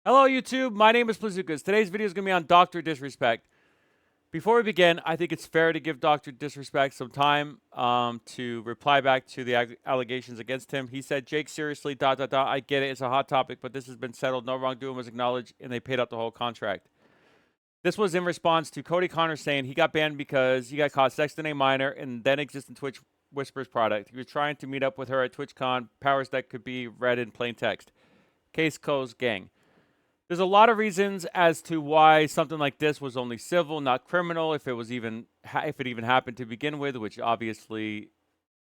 Hello, YouTube. My name is Plazookas. Today's video is going to be on Dr. Disrespect. Before we begin, I think it's fair to give Dr. Disrespect some time to reply back to the allegations against him. He said, Jake, seriously, ... I get it. It's a hot topic, but this has been settled. No wrongdoing was acknowledged, and they paid out the whole contract. This was in response to Cody Connor saying he got banned because he got caught sexting a minor and then existing Twitch Whispers product. He was trying to meet up with her at TwitchCon, powers that could be read in plain text. Case closed, gang. There's a lot of reasons as to why something like this was only civil, not criminal, if it was even if it even happened to begin with, which obviously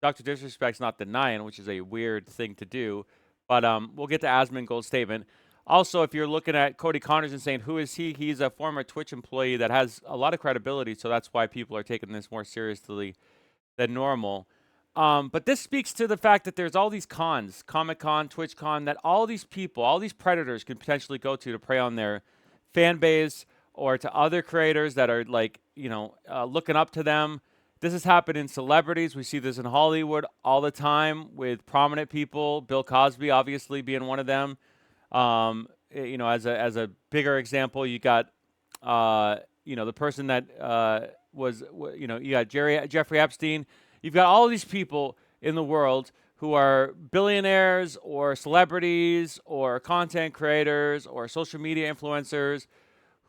Dr. Disrespect's not denying, which is a weird thing to do. But we'll get to Asmongold's statement. Also, if you're looking at Cody Connors and saying, who is he? He's a former Twitch employee that has a lot of credibility, so that's why people are taking this more seriously than normal. But this speaks to the fact that there's all these cons, Comic-Con, TwitchCon, that all these people, all these predators could potentially go to prey on their fan base or to other creators that are like, looking up to them. This has happened in celebrities. We see this in Hollywood all the time with prominent people. Bill Cosby, obviously, being one of them. As a bigger example, you got, the person that you got Jeffrey Epstein. You've got all these people in the world who are billionaires or celebrities or content creators or social media influencers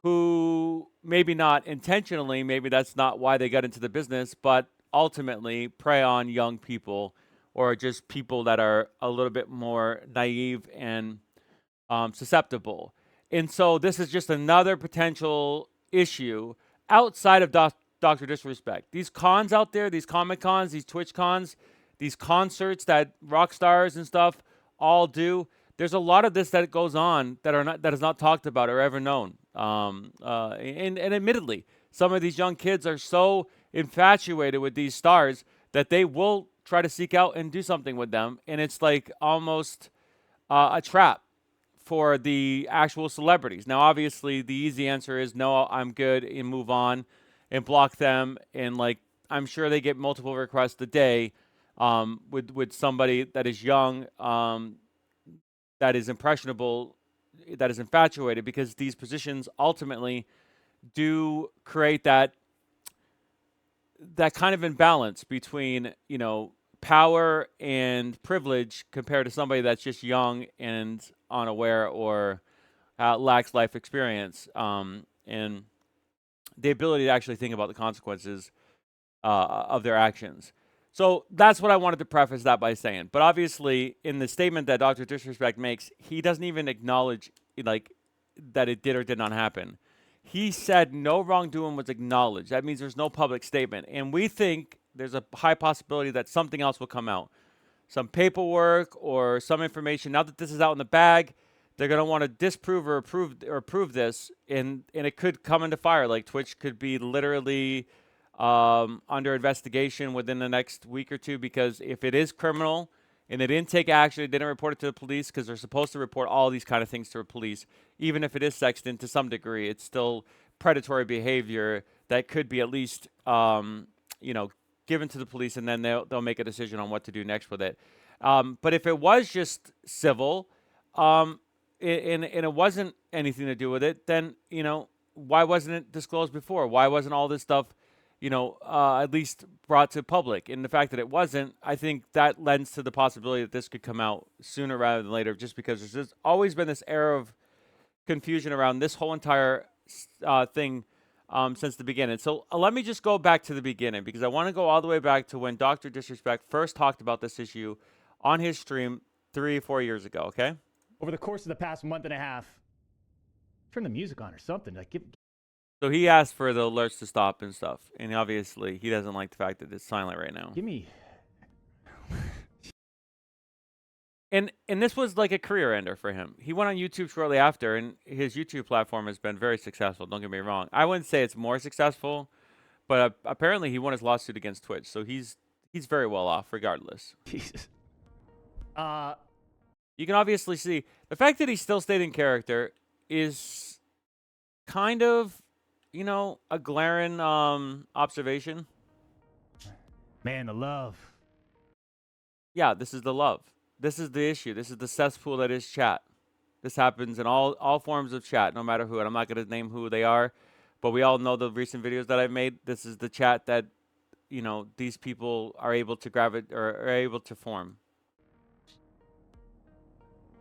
who maybe not intentionally, maybe that's not why they got into the business, but ultimately prey on young people or just people that are a little bit more naive and susceptible. And so this is just another potential issue outside of Dr. Disrespect. These cons out there, these Comic Cons, these Twitch cons, these concerts that rock stars and stuff all do. There's a lot of this that goes on that is not talked about or ever known. And admittedly, some of these young kids are so infatuated with these stars that they will try to seek out and do something with them, and it's like almost a trap for the actual celebrities. Now, obviously, the easy answer is no, I'm good, and move on and block them. And like, I'm sure they get multiple requests a day with somebody that is young, that is impressionable, that is infatuated, because these positions ultimately do create that kind of imbalance between power and privilege compared to somebody that's just young and unaware or lacks life experience, and the ability to actually think about the consequences of their actions. So that's what I wanted to preface that by saying. But obviously, in the statement that Dr. Disrespect makes, he doesn't even acknowledge like that it did or did not happen. He said no wrongdoing was acknowledged. That means there's no public statement. And we think there's a high possibility that something else will come out. Some paperwork or some information. Now that this is out in the bag, they're going to want to disprove or prove this, and it could come into fire. Like Twitch could be literally under investigation within the next week or two, because if it is criminal and they didn't take action, they didn't report it to the police, because they're supposed to report all these kind of things to the police, even if it is sexting to some degree, it's still predatory behavior that could be at least given to the police, and then they'll make a decision on what to do next with it. But if it was just civil, and it wasn't anything to do with it, then why wasn't it disclosed before? Why wasn't all this stuff at least brought to public? And the fact that it wasn't, I think that lends to the possibility that this could come out sooner rather than later, just because there's just always been this air of confusion around this whole entire thing since the beginning. So let me just go back to the beginning, because I want to go all the way back to when Dr. Disrespect first talked about this issue on his stream 3 or 4 years ago, okay? Over the course of the past month and a half, turn the music on or something. Like, So he asked for the alerts to stop and stuff, and obviously he doesn't like the fact that it's silent right now. give me. And this was like a career ender for him. He went on YouTube shortly after, and his YouTube platform has been very successful. Don't get me wrong. I wouldn't say it's more successful, but apparently he won his lawsuit against Twitch, so he's very well off regardless. Jesus. You can obviously see the fact that he still stayed in character is kind of, a glaring observation. Man, the love. Yeah, this is the love. This is the issue. This is the cesspool that is chat. This happens in all forms of chat, no matter who. And I'm not going to name who they are, but we all know the recent videos that I've made. This is the chat that these people are able to gravitate or are able to form.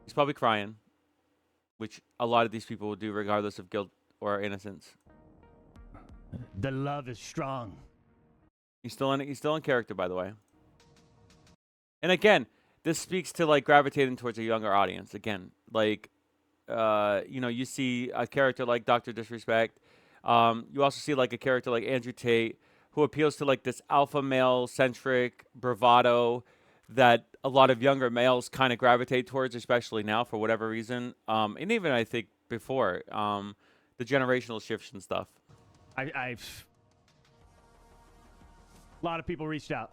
He's probably crying, which a lot of these people will do regardless of guilt or innocence. The love is strong. He's still in character, by the way. And again, this speaks to like gravitating towards a younger audience. Again, like you see a character like Dr. Disrespect. You also see like a character like Andrew Tate, who appeals to like this alpha male centric bravado that a lot of younger males kind of gravitate towards, especially now for whatever reason. And even I think before the generational shifts and stuff. I've a lot of people reached out.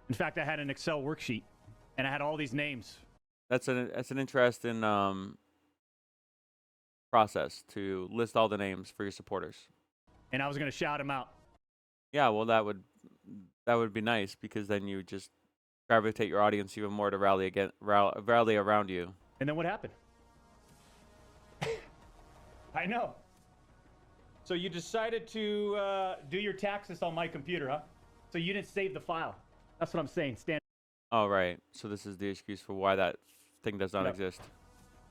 In fact, I had an Excel worksheet, and I had all these names. That's an interesting process to list all the names for your supporters. And I was going to shout them out. Yeah, well, that would be nice because then you just gravitate your audience even more to rally around you. And then what happened? I know. So you decided to do your taxes on my computer, huh? So you didn't save the file. That's what I'm saying. Stand. Oh, right. So this is the excuse for why that thing does not Yep. exist.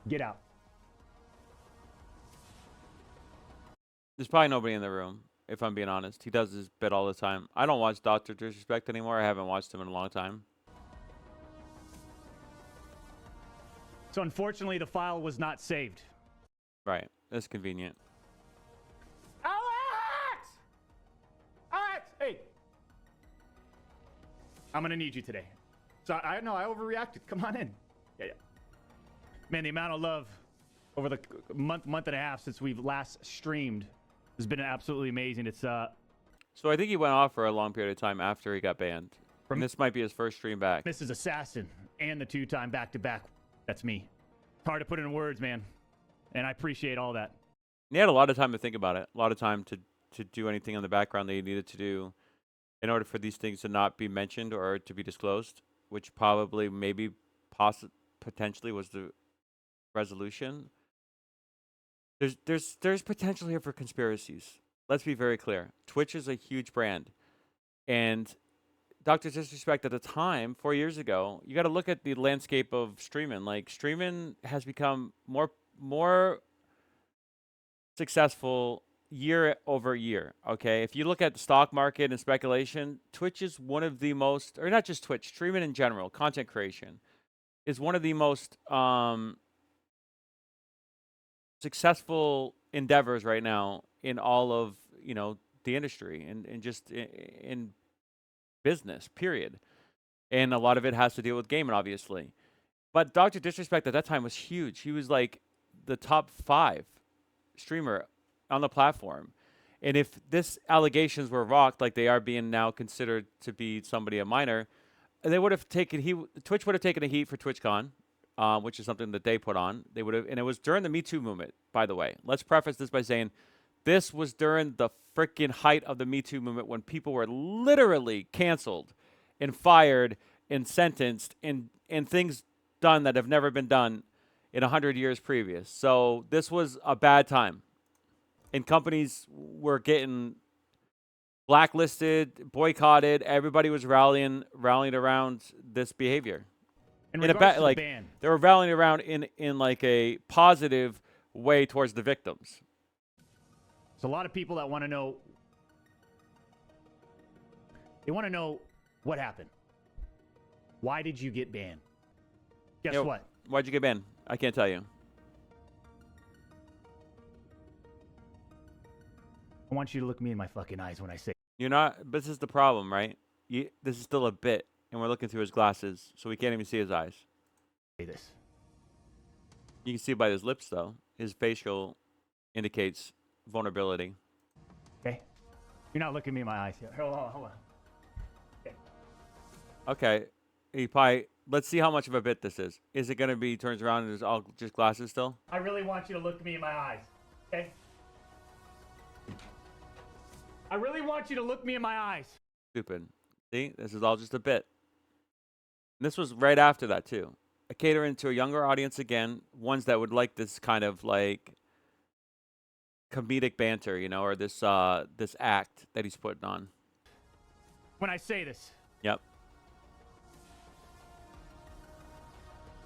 Get out. There's probably nobody in the room, if I'm being honest. He does this bit all the time. I don't watch Dr. Disrespect anymore. I haven't watched him in a long time. So unfortunately, the file was not saved. Right. That's convenient. Alex! Alex! Hey! I'm going to need you today. So I know I overreacted. Come on in. Yeah. Man, the amount of love over the month and a half since we've last streamed has been absolutely amazing. It's So I think he went off for a long period of time after he got banned. And this might be his first stream back. Mrs. Assassin and the 2-time back-to-back. That's me. Hard to put in words, man. And I appreciate all that. And he had a lot of time to think about it. A lot of time to do anything in the background that he needed to do in order for these things to not be mentioned or to be disclosed, which probably maybe potentially was the resolution. There's potential here for conspiracies. Let's be very clear. Twitch is a huge brand. And Dr. Disrespect at the time, 4 years ago, you got to look at the landscape of streaming. Like, streaming has become more successful year over year. Okay, if you look at the stock market and speculation, Twitch is one of the most, or not just Twitch, streaming in general, content creation is one of the most successful endeavors right now in all of the industry and just in business, period. And a lot of it has to deal with gaming, obviously. But Dr. Disrespect at that time was huge. He was like the top 5 streamer on the platform. And if this allegations were rocked, like they are being now considered to be somebody a minor, they would have taken Twitch would have taken a heat for TwitchCon, which is something that they put on. They would have, and it was during the Me Too movement, by the way. Let's preface this by saying this was during the freaking height of the Me Too movement when people were literally canceled and fired and sentenced and things done that have never been done in 100 years previous. So this was a bad time. And companies were getting blacklisted, boycotted. Everybody was rallying around this behavior. In regards to the ban, they were rallying around in like a positive way towards the victims. there's a lot of people that want to know. They want to know what happened. Why did you get banned? Guess what? Why'd you get banned? I can't tell you. I want you to look me in my fucking eyes when I say. You're not. But this is the problem, right? This is still a bit, and we're looking through his glasses, so we can't even see his eyes. Say this. You can see by his lips, though. His facial indicates vulnerability. Okay? You're not looking me in my eyes here. Hold on. Okay. He probably. Let's see how much of a bit this is. Is it going to be turns around and it's all just glasses still? I really want you to look me in my eyes. Okay? I really want you to look me in my eyes. Stupid. See? This is all just a bit. And this was right after that, too. catering to a younger audience again, ones that would like this kind of like comedic banter, or this act that he's putting on. When I say this, Yep.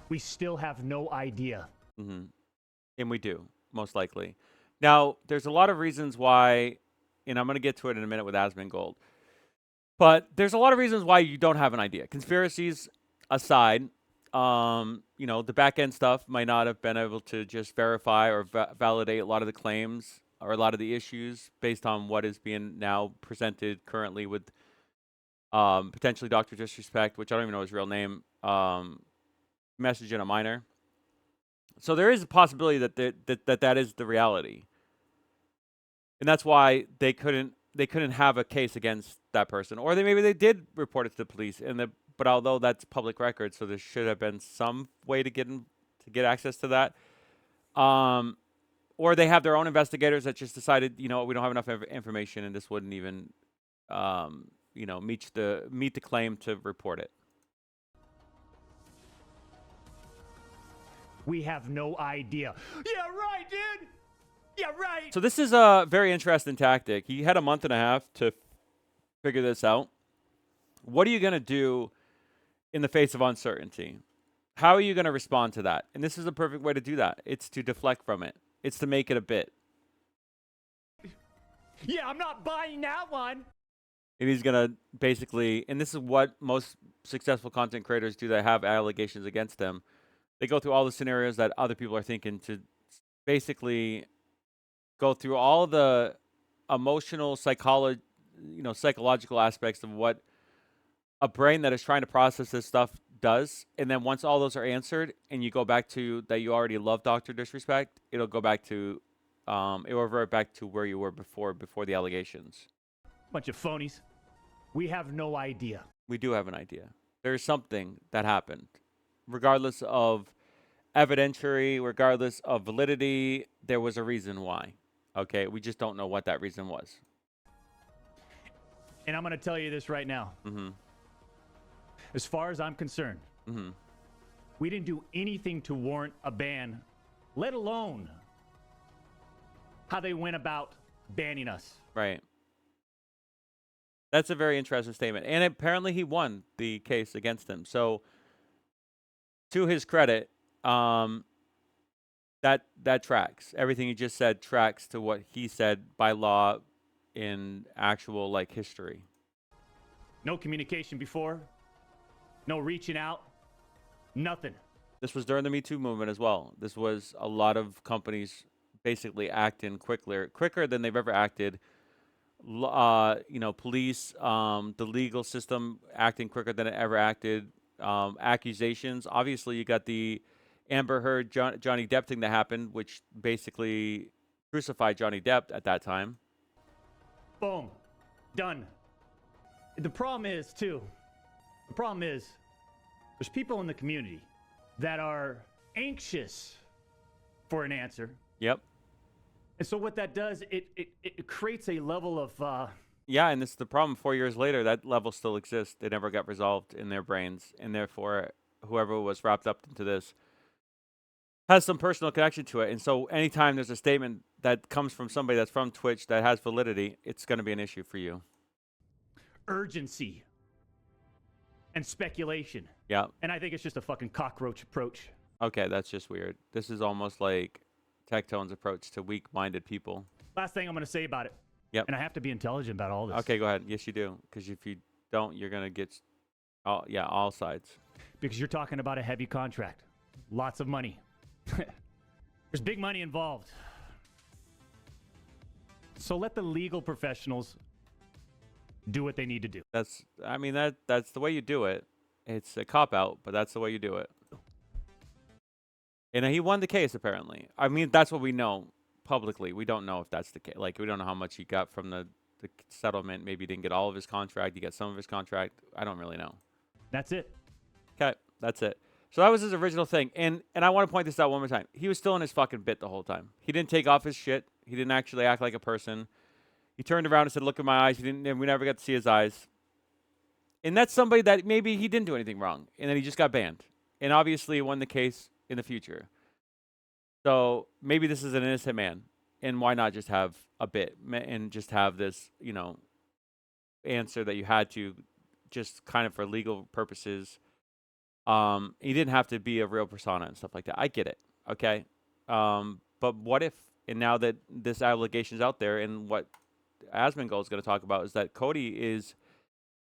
we still have no idea. Mm-hmm. And we do, most likely. Now, there's a lot of reasons why, and I'm going to get to it in a minute with Asmongold, but there's a lot of reasons why you don't have an idea. Conspiracies aside, the back end stuff might not have been able to just verify or validate a lot of the claims or a lot of the issues based on what is being now presented currently with potentially Dr. Disrespect, which I don't even know his real name, message in a minor. So there is a possibility that is the reality, and that's why they couldn't have a case against that person, or maybe they did report it to the police, but although that's public record, so there should have been some way to get access to that, or they have their own investigators that just decided, we don't have enough information, and this wouldn't even, meet the claim to report it. We have no idea. Yeah, right, dude. Yeah, right. So this is a very interesting tactic. He had a month and a half to figure this out. What are you going to do in the face of uncertainty? How are you going to respond to that? And this is a perfect way to do that. It's to deflect from it. It's to make it a bit. Yeah, I'm not buying that one. And he's going to basically, and this is what most successful content creators do that have allegations against them. They go through all the scenarios that other people are thinking to basically go through all the emotional, psychological aspects of what a brain that is trying to process this stuff does. And then once all those are answered and you go back to that you already love Dr. Disrespect, it'll go back to, it'll revert back to where you were before the allegations. Bunch of phonies. We have no idea. We do have an idea. There's something that happened. Regardless of evidentiary, regardless of validity, there was a reason why. Okay, we just don't know what that reason was. And I'm going to tell you this right now. Mm-hmm. As far as I'm concerned, we didn't do anything to warrant a ban, let alone how they went about banning us. Right. That's a very interesting statement. And apparently he won the case against him. So to his credit, that tracks. Everything he just said tracks to what he said by law in actual like history. No communication before, no reaching out, nothing. This was during the Me Too movement as well. This was a lot of companies basically acting quicker than they've ever acted. Police, the legal system acting quicker than it ever acted. Accusations. Obviously, you got the Amber Heard Johnny Depp thing that happened, which basically crucified Johnny Depp at that time. Boom. Done. The problem is, there's people in the community that are anxious for an answer. Yep. And so what that does, it creates a level of... Yeah, and this is the problem. 4 years later, that level still exists. It never got resolved in their brains. And therefore, whoever was wrapped up into this has some personal connection to it. And so anytime there's a statement that comes from somebody that's from Twitch that has validity, it's going to be an issue for you. Urgency and speculation. Yeah. And I think it's just a fucking cockroach approach. Okay, that's just weird. This is almost like Tectone's approach to weak-minded people. Last thing I'm going to say about it. Yep. And I have to be intelligent about all this. Okay, go ahead. Yes, you do. Because if you don't, you're going to get all sides. Because you're talking about a heavy contract. Lots of money. There's big money involved. So let the legal professionals do what they need to do. That's the way you do it. It's a cop-out, but that's the way you do it. And he won the case, apparently. I mean, that's what we know publicly. We don't know if that's the case. Like, we don't know how much he got from the settlement. Maybe he didn't get all of his contract. He got some of his contract. I don't really know. That's it. Okay, that's it. So that was his original thing. And I want to point this out one more time. He was still in his fucking bit the whole time. He didn't take off his shit. He didn't actually act like a person. He turned around and said, "Look at my eyes." And we never got to see his eyes. And that's somebody that maybe he didn't do anything wrong. And then he just got banned. and obviously won the case in the future. So maybe this is an innocent man, and why not just have a bit and just have this, answer that you had to, just kind of for legal purposes. He didn't have to be a real persona and stuff like that. I get it, okay. But what if, and now that this allegation is out there, and what Asmongold is going to talk about is that Cody is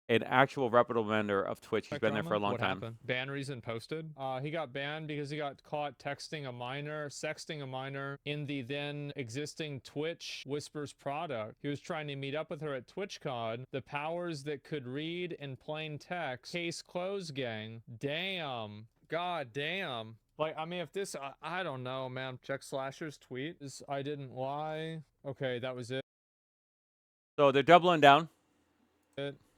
an actual reputable member of Twitch. He's been there for a drama? long What time. happened? Ban reason posted. He got banned because he got caught texting a minor, sexting a minor in the then existing Twitch Whispers product. He was trying to meet up with her at TwitchCon. The powers that could read in plain text. Case closed, gang. Damn. God damn. Like, I mean, if this, I don't know, man. Check Slasher's tweet. I didn't lie. Okay, that was it. So they're doubling down.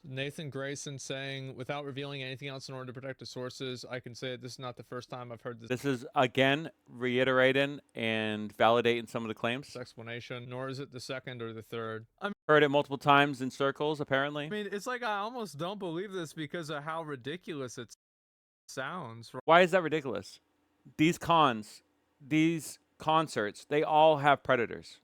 Nathan Grayson saying, without revealing anything else in order to protect the sources, I can say this is not the first time I've heard This is again reiterating and validating some of the claims. explanation, nor is it the second or the third. I Heard it multiple times in circles, apparently. mean, it's like I almost don't believe this because of how ridiculous it sounds. Why is that ridiculous? These cons, these concerts, they all have predators.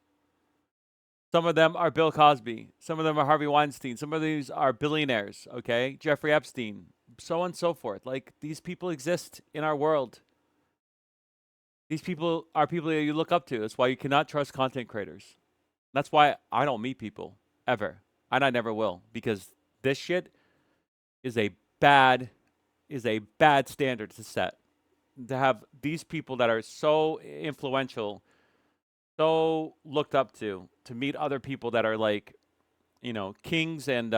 Some of them are Bill Cosby. Some of them are Harvey Weinstein. Some of these are billionaires, okay? Jeffrey Epstein, so on and so forth. Like, these people exist in our world. These people are people that you look up to. That's why you cannot trust content creators. That's why I don't meet people ever. And I never will, because this shit is a bad standard to set. To have these people that are so influential, so looked up to meet other people that are like, kings and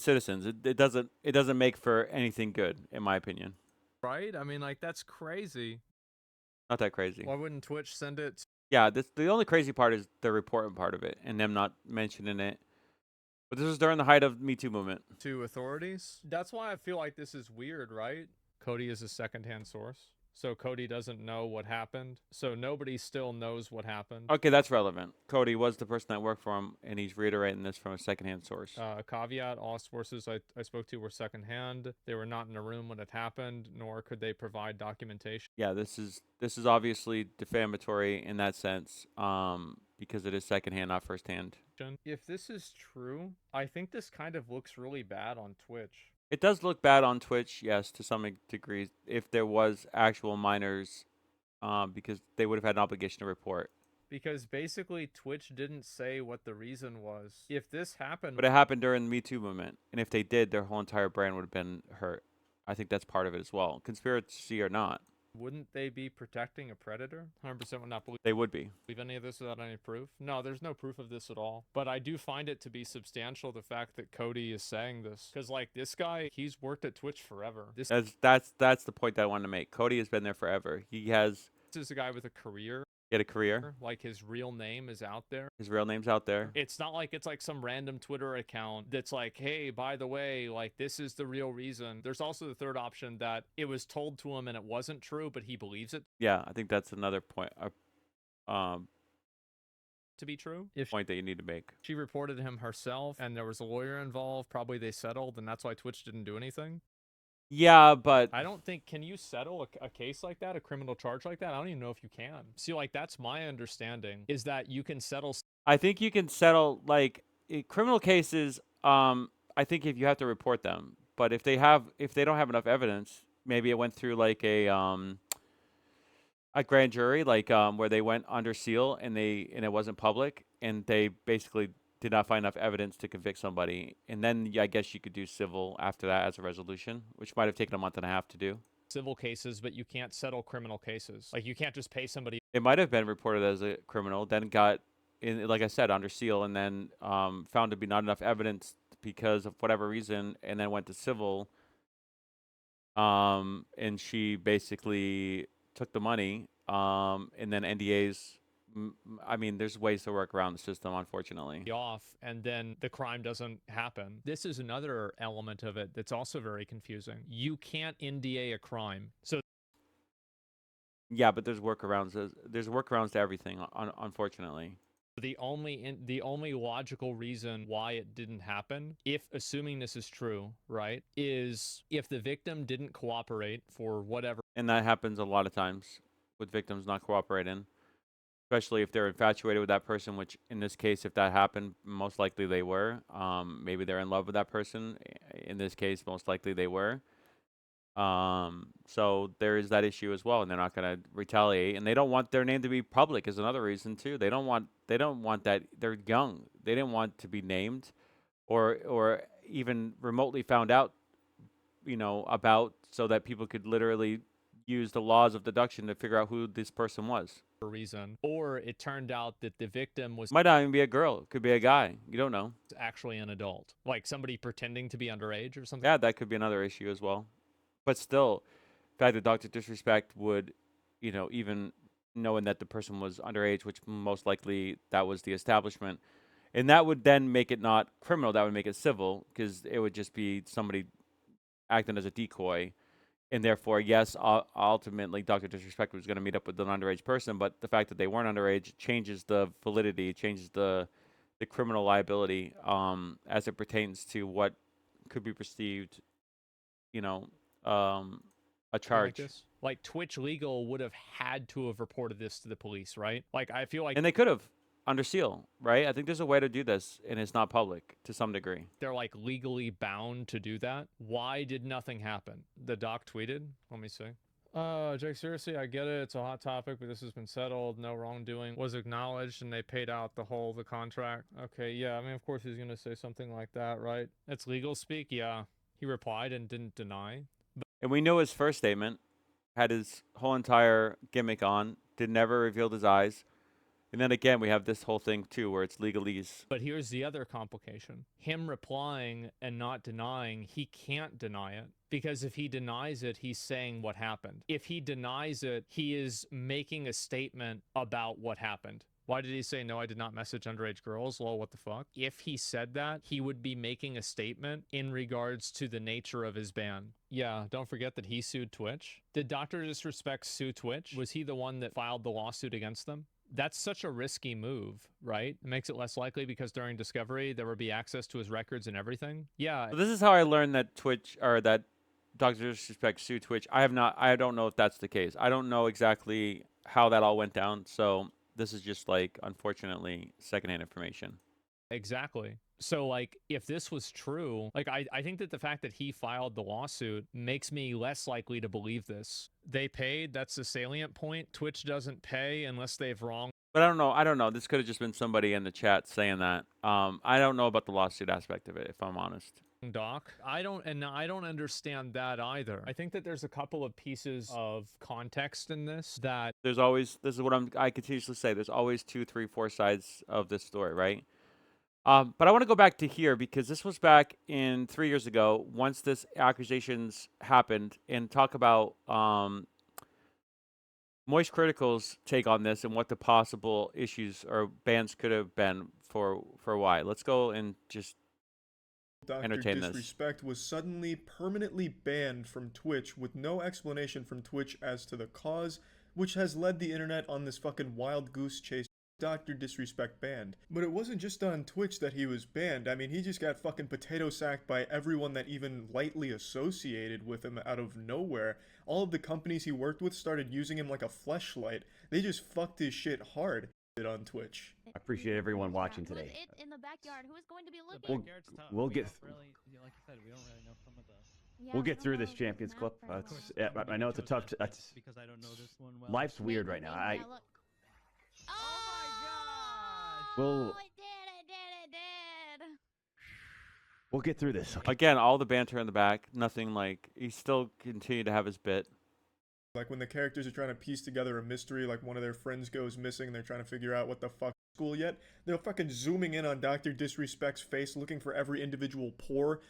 citizens. It doesn't make for anything good, in my opinion. Right? I mean, like, that's crazy. Not that crazy. Why wouldn't Twitch send it Yeah, the only crazy part is the reporting part of it and them not mentioning it. But this was during the height of Me Too movement. to authorities? That's why I feel like this is weird, right? Cody is a secondhand source. So Cody doesn't know what happened. So nobody still knows what happened. Okay, that's relevant. Cody was the person that worked for him, and he's reiterating this from a secondhand source. Caveat, all sources I spoke to were secondhand. They were not in a room when it happened, nor could they provide documentation. Yeah, this is obviously defamatory in that sense, because it is secondhand, not firsthand. If this is true, I think this kind of looks really bad on Twitch. It does look bad on Twitch, yes, to some degree, if there was actual minors, because they would have had an obligation to report. Because basically Twitch didn't say what the reason was. If this happened, But it happened during the Me Too movement, and if they did, their whole entire brand would have been hurt. I think that's part of it as well, conspiracy or not. wouldn't they be protecting a predator? 100% would not believe They would be. any of this without any proof. No, there's no proof of this at all. But I do find it to be substantial, the fact that Cody is saying this. Because, like, this guy, he's worked at Twitch forever. This That's the point that I wanted to make. Cody has been there forever. He is a guy with a career. had a career. Like, his real name is out there. His real name's out there. It's not like it's like some random Twitter account that's like, hey, by the way, like, this is the real reason. There's also the third option that it was told to him and it wasn't true, but he believes it Yeah, I think that's another point. to be true. If Point that you need to make. she reported him herself and there was a lawyer involved, probably they settled, and that's why Twitch didn't do anything. Yeah, but I don't think, can you settle a case like that, a criminal charge like that? I don't even know if you can. See, like, that's my understanding, is that you can settle. I think you can settle like criminal cases. I think if you have to report them, but if they don't have enough evidence, maybe it went through like a grand jury, like where they went under seal and it wasn't public, and they basically did not find enough evidence to convict somebody, and then I guess you could do civil after that as a resolution, which might have taken a month and a half to do. Civil cases, but you can't settle criminal cases. Like, you can't just pay somebody. It might have been reported as a criminal, then got in, like I said, under seal, and then found to be not enough evidence because of whatever reason, and then went to civil. And she basically took the money, and then NDAs. I mean, there's ways to work around the system, unfortunately. Off, and then the crime doesn't happen. This is another element of it that's also very confusing. You can't NDA a crime. So Yeah, but there's workarounds. There's workarounds to everything, unfortunately. The only logical reason why it didn't happen, if assuming this is true, right, is if the victim didn't cooperate for whatever. And that happens a lot of times with victims not cooperating, especially if they're infatuated with that person, which in this case, if that happened, most likely they were. Maybe they're in love with that person. In this case, most likely they were. So there is that issue as well, and they're not going to retaliate, and they don't want their name to be public is another reason too. They don't want that. They're young. They didn't want to be named, or even remotely found out, about, so that people could literally use the laws of deduction to figure out who this person was. Reason, or it turned out that the victim was Might not even be a girl. It could be a guy. You don't know. actually an adult, like somebody pretending to be underage or something. Yeah, that could be another issue as well. But still, the fact that Dr. Disrespect would, even knowing that the person was underage, which most likely that was the establishment, and that would then make it not criminal. That would make it civil because it would just be somebody acting as a decoy. And therefore, yes, ultimately, Dr. Disrespect was going to meet up with an underage person, but the fact that they weren't underage changes the validity, changes the criminal liability as it pertains to what could be perceived, you know, a charge. Like Twitch Legal would have had to have reported this to the police, right? Like I feel like And they could have under seal, right? I think there's a way to do this, and it's not public to some degree. they're like legally bound to do that. Why did nothing happen? The doc tweeted. Let me see. Jake, seriously, I get it. It's a hot topic, but this has been settled. No wrongdoing was acknowledged, and they paid out the contract. Okay, yeah. I mean, of course he's gonna say something like that, right? It's legal speak. Yeah. He replied and didn't deny. And we know his first statement had his whole entire gimmick on, did never revealed his eyes. And then again, we have this whole thing too, where it's legalese. But here's the other complication. Him replying and not denying, he can't deny it. Because if he denies it, he's saying what happened. If he denies it, he is making a statement about what happened. Why did he say, no, I did not message underage girls? Lol, what the fuck? If he said that, he would be making a statement in regards to the nature of his ban. Yeah, don't forget that he sued Twitch. Did Dr. Disrespect sue Twitch? Was he the one that filed the lawsuit against them? That's such a risky move, right? It makes it less likely because during discovery, there would be access to his records and everything. Yeah. So this is how I learned that Twitch, or that Dr. Disrespect sued Twitch. I don't know if that's the case. I don't know exactly how that all went down. So this is just like, unfortunately, secondhand information. Exactly. So, like, if this was true, like, I think that the fact that he filed the lawsuit makes me less likely to believe this. They paid. That's the salient point. Twitch doesn't pay unless they've wronged. But I don't know. This could have just been somebody in the chat saying that. I don't know about the lawsuit aspect of it, if I'm honest. Doc, I don't understand that either. I think that there's a couple of pieces of context in this that There's always, this is what I continuously say, there's always 2, 3, 4 sides of this story, right? But I want to go back to here because this was back in 3 years ago, once this accusations happened, and talk about Moist Critical's take on this and what the possible issues or bans could have been for why. Let's go and just entertain this. Dr. Disrespect was suddenly permanently banned from Twitch with no explanation from Twitch as to the cause, which has led the internet on this fucking wild goose chase. Dr. Disrespect banned. But it wasn't just on Twitch that he was banned. I mean, he just got fucking potato sacked by everyone that even lightly associated with him out of nowhere. All of the companies he worked with started using him like a fleshlight. They just fucked his shit hard on Twitch. I appreciate everyone watching today. It in the backyard. Who is going to be looking? We'll get like you said, we don't really know some of the. Yeah, we'll we get don't through know this the Champions map Clip. very Yeah, well. I know it's a tough. That's because I don't know this one well. life's weird right Maybe, now. yeah, look. We'll Oh, it did. we'll get through this. Okay. Again, all the banter in the back, nothing like, he still continued to have his bit. Like when the characters are trying to piece together a mystery, like one of their friends goes missing and they're trying to figure out what the fuck school yet, they're fucking zooming in on Dr. Disrespect's face looking for every individual pore.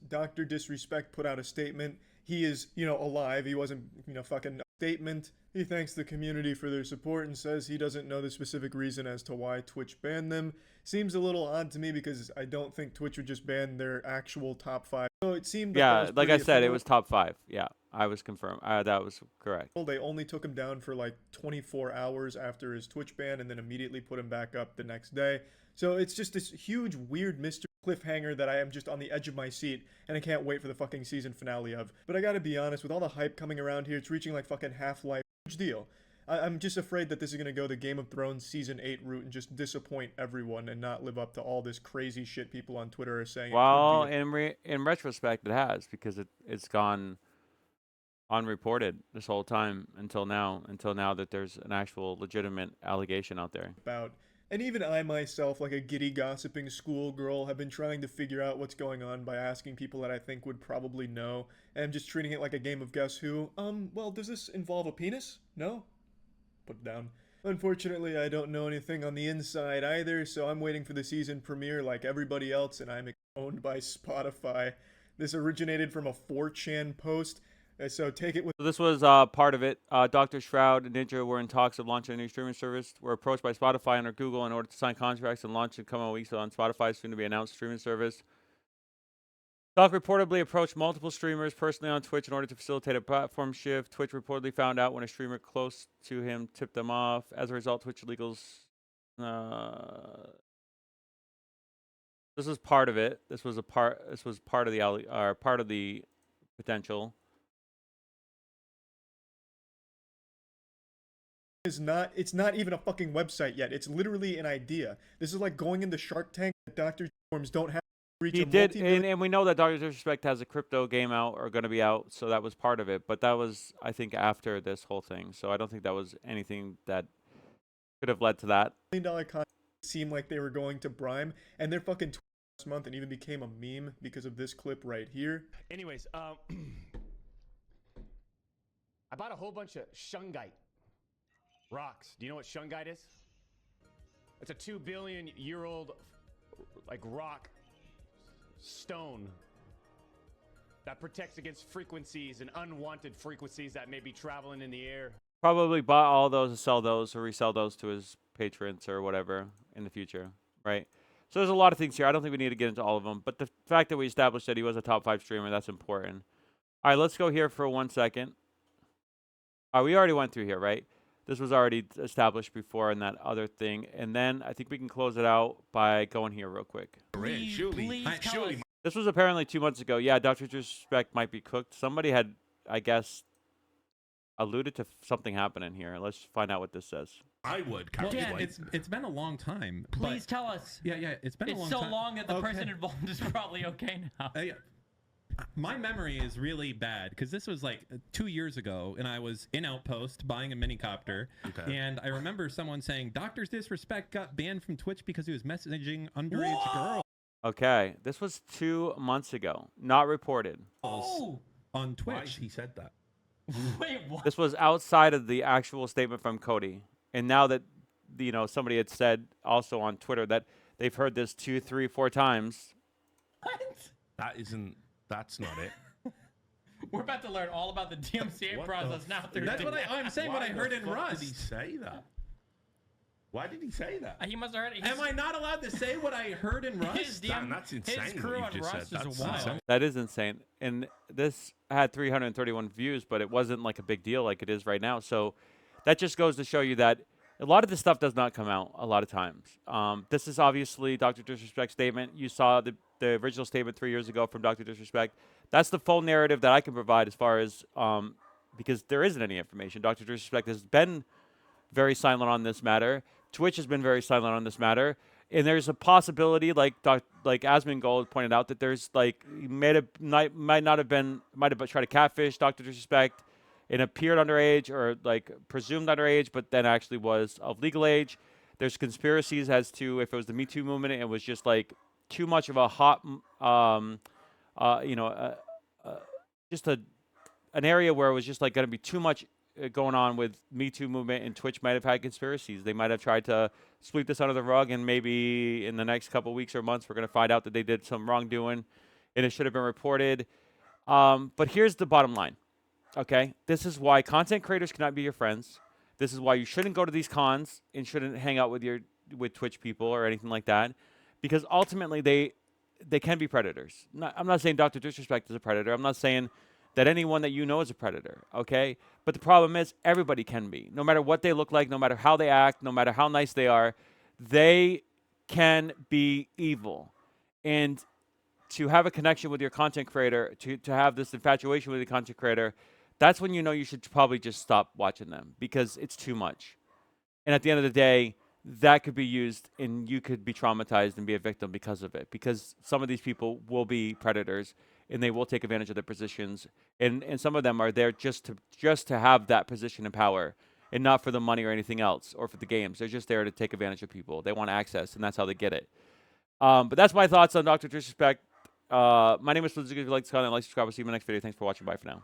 Dr. Disrespect put out a statement. He is, alive. He wasn't, fucking statement. He thanks the community for their support and says he doesn't know the specific reason as to why Twitch banned them. Seems a little odd to me because I don't think Twitch would just ban their actual top 5. So it seemed Yeah, like I said, it was top 5. Yeah. I was confirmed. That was correct. They only took him down for like 24 hours after his Twitch ban and then immediately put him back up the next day. So it's just this huge, weird mystery cliffhanger that I am just on the edge of my seat and I can't wait for the fucking season finale of. But I gotta be honest, with all the hype coming around here, it's reaching like fucking Half-Life. Huge deal. I'm just afraid that this is gonna go the Game of Thrones Season 8 route and just disappoint everyone and not live up to all this crazy shit people on Twitter are saying. Well, in retrospect, it has, because it's gone unreported this whole time until now that there's an actual legitimate allegation out there. About. And even I myself, like a giddy gossiping schoolgirl, have been trying to figure out what's going on by asking people that I think would probably know, and I'm just treating it like a game of Guess Who. Well, does this involve a penis? No? Put it down. Unfortunately, I don't know anything on the inside either, so I'm waiting for the season premiere like everybody else, and I'm owned by Spotify. This originated from a 4chan post, so take it with. So this was part of it. Dr. Shroud and Ninja were in talks of launching a new streaming service. Were approached by Spotify and or Google in order to sign contracts and launch in coming weeks on Spotify's soon-to-be-announced streaming service. Doc reportedly approached multiple streamers personally on Twitch in order to facilitate a platform shift. Twitch reportedly found out when a streamer close to him tipped them off. As a result, Twitch illegals. This was part of it. This was part of the part of the potential. It's not even a fucking website yet. It's literally an idea. This is like going into Shark Tank. Dr. Forms don't have. He did, and we know that Dr. Disrespect has a crypto game out or going to be out, so that was part of it. But that was, I think, after this whole thing. So I don't think that was anything that could have led to that. $1 million contract seemed like they were going to Brime, and their fucking last month and even became a meme because of this clip right here. Anyways, I bought a whole bunch of shungite rocks. Do you know what shungite is? It's a 2 billion year old like rock stone that protects against frequencies and unwanted frequencies that may be traveling in the air. Probably bought all those and sell those or resell those to his patrons or whatever in the future, right? So there's a lot of things here. I don't think we need to get into all of them, but the fact that we established that he was a top 5 streamer, that's important. All right, let's go here for 1 second. We already went through here, right? This was already established before in that other thing. And then I think we can close it out by going here real quick. Please tell us. This was apparently 2 months ago. Yeah, Dr. Disrespect might be cooked. Somebody had, I guess, alluded to something happening here. Let's find out what this says. I would. Dan, it's been a long time. Please tell us. Yeah, it's been a long It's so time. long that the person involved is probably okay now. My memory is really bad because this was like 2 years ago, and I was in Outpost buying a minicopter, and I remember someone saying Dr. Disrespect got banned from Twitch because he was messaging underage girls. Okay, this was 2 months ago, not reported. Oh! On Twitch. Why he said that? Wait, what? This was outside of the actual statement from Cody. And now that, you know, somebody had said also on Twitter that they've heard this 2, 3, 4 times. What? That's not it. We're about to learn all about the DMCA What process the now. That's what I'm saying. What I heard in Why Rust. did he say that? Why did he say that? He must have heard it. Am I not allowed to say what I heard in Rust? That's insane. His crew what on you just Rust said. is That's wild. insane. That is insane. And this had 331 views, but it wasn't like a big deal like it is right now. So that just goes to show you that a lot of this stuff does not come out a lot of times. This is obviously Dr. Disrespect's statement. You saw the original statement 3 years ago from Dr. Disrespect. That's the full narrative that I can provide as far as, because there isn't any information. Dr. Disrespect has been very silent on this matter. Twitch has been very silent on this matter. And there's a possibility, like Asmongold pointed out, that there's like, might have tried to catfish Dr. Disrespect and appeared underage or like presumed underage, but then actually was of legal age. There's conspiracies as to if it was the Me Too movement, it was just like too much of a hot, just an area where it was just like going to be too much going on with Me Too movement, and Twitch might have had conspiracies. They might have tried to sweep this under the rug, and maybe in the next couple of weeks or months, we're going to find out that they did some wrongdoing, and it should have been reported. But here's the bottom line. Okay, this is why content creators cannot be your friends. This is why you shouldn't go to these cons and shouldn't hang out with Twitch people or anything like that, because ultimately they can be predators. I'm not saying Dr. Disrespect is a predator. I'm not saying that anyone that you know is a predator, okay? But the problem is everybody can be. No matter what they look like, no matter how they act, no matter how nice they are, they can be evil. And to have a connection with your content creator, to have this infatuation with the content creator, that's when you know you should probably just stop watching them because it's too much. And at the end of the day, that could be used and you could be traumatized and be a victim because of it. Because some of these people will be predators and they will take advantage of their positions. And some of them are there just to have that position and power and not for the money or anything else or for the games. They're just there to take advantage of people. They want access and that's how they get it. But that's my thoughts on Dr. Disrespect. My name is Liz. If you like this content, like, subscribe. I'll see you in my next video. Thanks for watching. Bye for now.